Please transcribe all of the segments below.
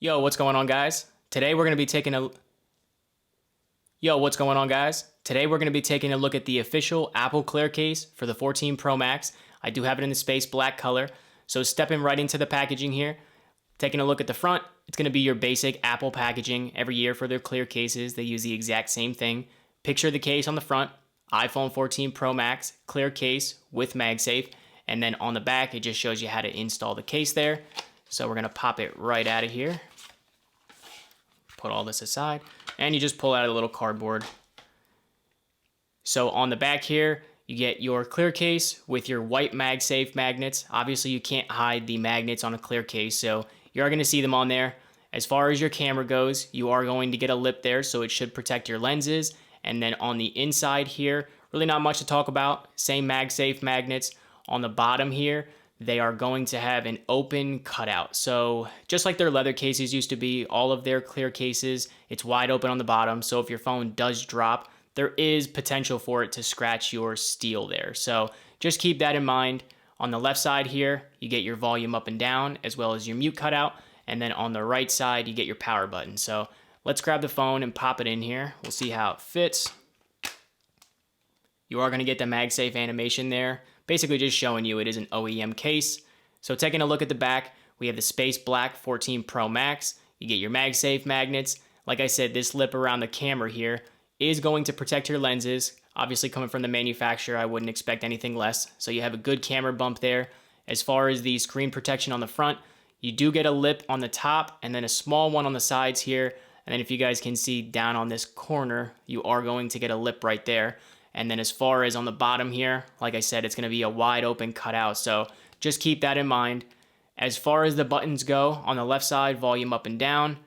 Yo, what's going on, guys? Today we're going to be taking a Yo, what's going on, guys? Today we're going to be taking a look at the official Apple Clear case for the 14 Pro Max. I do have it in the space black color. So stepping right into the packaging here, taking a look at the front, it's going to be your basic Apple packaging. Every year for their clear cases, they use the exact same thing. Picture the case on the front, iPhone 14 Pro Max, clear case with MagSafe. And then on the back, it just shows you how to install the case there. So we're going to pop it right out of here. Put all this aside, and you just pull out a little cardboard. So on the back here, you get your clear case with your white MagSafe magnets. Obviously, you can't hide the magnets on a clear case, so you are going to see them on there. As far as your camera goes, you are going to get a lip there, so it should protect your lenses. And then on the inside here, really not much to talk about. Same MagSafe magnets. On the bottom here, they are going to have an open cutout. So just like their leather cases used to be, all of their clear cases, it's wide open on the bottom. So if your phone does drop, there is potential for it to scratch your steel there. So just keep that in mind. On the left side here, you get your volume up and down, as well as your mute cutout. And then on the right side, you get your power button. So let's grab the phone and pop it in here. We'll see how it fits. You are going to get the MagSafe animation there, basically just showing you it is an OEM case. So taking a look at the back, we have the space black 14 Pro Max. You get your MagSafe magnets. Like I said, this lip around the camera here is going to protect your lenses. Obviously coming from the manufacturer, I wouldn't expect anything less. So you have a good camera bump there. As far as the screen protection on the front, you do get a lip on the top and then a small one on the sides here. And then if you guys can see down on this corner, you are going to get a lip right there. And then as far as on the bottom here, like I said, it's going to be a wide open cutout. So just keep that in mind. As far as the buttons go, on the left side, volume up and down,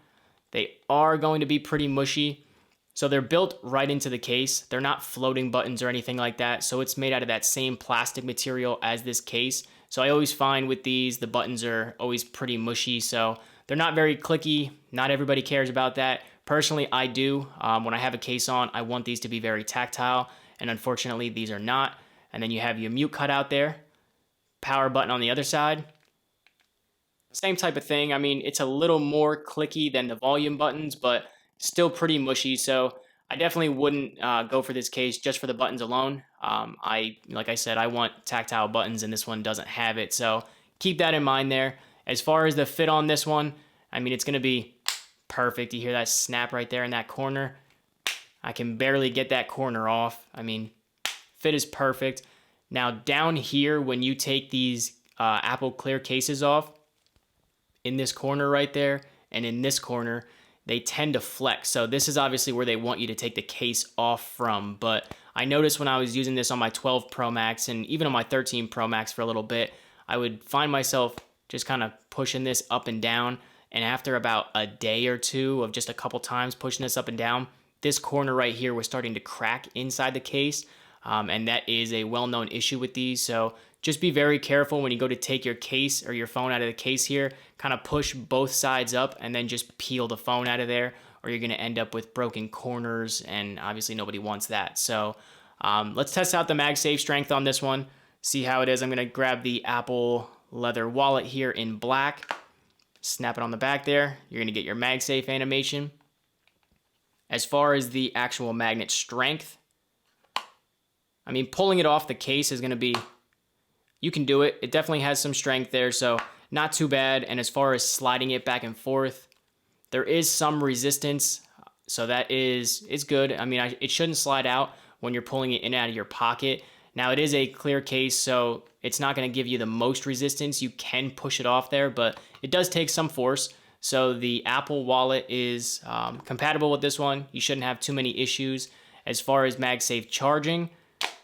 they are going to be pretty mushy. So they're built right into the case. They're not floating buttons or anything like that. So it's made out of that same plastic material as this case. So I always find with these, the buttons are always pretty mushy. So they're not very clicky. Not everybody cares about that. Personally, I do. When I have a case on, I want these to be very tactile. And unfortunately, these are not. And then you have your mute cutout there. Power button on the other side. Same type of thing. I mean, it's a little more clicky than the volume buttons, but still pretty mushy. So I definitely wouldn't go for this case just for the buttons alone. Like I said, I want tactile buttons, and this one doesn't have it. So keep that in mind there. As far as the fit on this one, I mean, it's going to be perfect. You hear that snap right there in that corner? I can barely get that corner off. I mean, fit is perfect. Now down here, when you take these Apple Clear cases off, in this corner right there and in this corner, they tend to flex. So this is obviously where they want you to take the case off from. But I noticed when I was using this on my 12 Pro Max and even on my 13 Pro Max for a little bit, I would find myself just kind of pushing this up and down. And after about a day or two of just a couple times pushing this up and down, this corner right here was starting to crack inside the case, and that is a well-known issue with these. So just be very careful when you go to take your case or your phone out of the case here. Kind of push both sides up and then just peel the phone out of there, or you're going to end up with broken corners, and obviously nobody wants that. So let's test out the MagSafe strength on this one, see how it is. I'm going to grab the Apple leather wallet here in black, snap it on the back there. You're going to get your MagSafe animation. As far as the actual magnet strength, I mean, pulling it off the case is going to be, you can do it. It definitely has some strength there, so not too bad. And as far as sliding it back and forth, there is some resistance, so that is good. I mean, it shouldn't slide out when you're pulling it in and out of your pocket. Now, it is a clear case, so it's not going to give you the most resistance. You can push it off there, but it does take some force. So the Apple Wallet is compatible with this one. You shouldn't have too many issues. As far as MagSafe charging,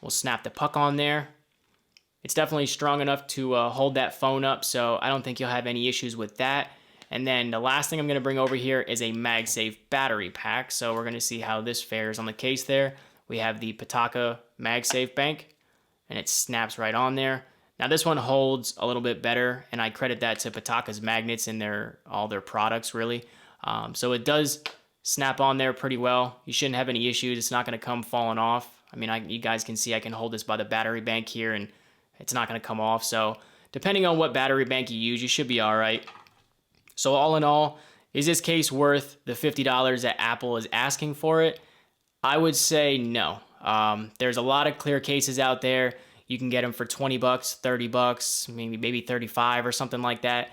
we'll snap the puck on there. It's definitely strong enough to hold that phone up, so I don't think you'll have any issues with that. And then the last thing I'm going to bring over here is a MagSafe battery pack. So we're going to see how this fares on the case there. We have the Pitaka MagSafe bank, and it snaps right on there. Now this one holds a little bit better, and I credit that to Pitaka's magnets in all their products, really. So it does snap on there pretty well. You shouldn't have any issues. It's not going to come falling off. I mean, you guys can see I can hold this by the battery bank here, and it's not going to come off. So depending on what battery bank you use, you should be all right. So all in all, Is this case worth the $50 that Apple is asking for it? I would say no. There's a lot of clear cases out there. You can get them for 20 bucks, 30 bucks, maybe 35 or something like that.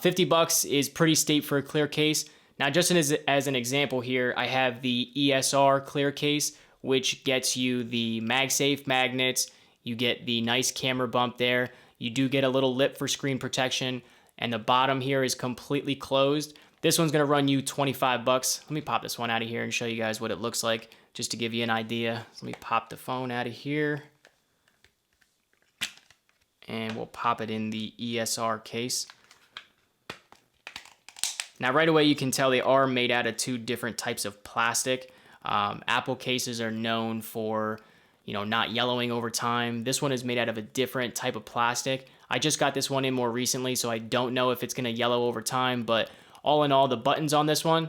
50 bucks is pretty steep for a clear case. Now, just as an example here, I have the ESR clear case, which gets you the MagSafe magnets. You get the nice camera bump there. You do get a little lip for screen protection, and the bottom here is completely closed. This one's gonna run you 25 bucks. Let me pop this one out of here and show you guys what it looks like, just to give you an idea. So let me pop the phone out of here, and we'll pop it in the ESR case. Now, right away, you can tell they are made out of two different types of plastic. Apple cases are known for, not yellowing over time. This one is made out of a different type of plastic. I just got this one in more recently, so I don't know if it's gonna yellow over time, but all in all, the buttons on this one,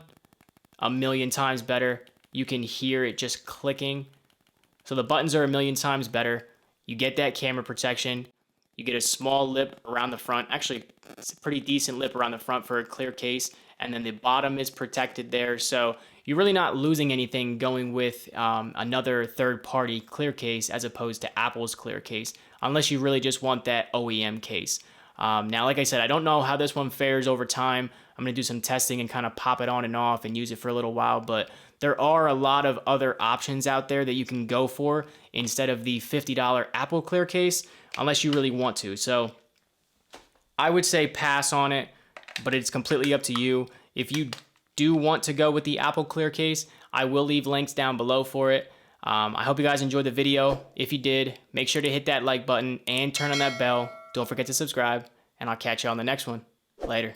a million times better. You can hear it just clicking. So the buttons are a million times better. You get that camera protection. You get a small lip around the front. Actually, it's a pretty decent lip around the front for a clear case. And then the bottom is protected there. So you're really not losing anything going with another third-party clear case as opposed to Apple's clear case, unless you really just want that OEM case. Now, like I said, I don't know how this one fares over time. I'm going to do some testing and kind of pop it on and off and use it for a little while. But there are a lot of other options out there that you can go for instead of the $50 Apple clear case, unless you really want to. So I would say pass on it, but it's completely up to you. If you do want to go with the Apple clear case, I will leave links down below for it. I hope you guys enjoyed the video. If you did, make sure to hit that like button and turn on that bell. Don't forget to subscribe, and I'll catch you on the next one. Later.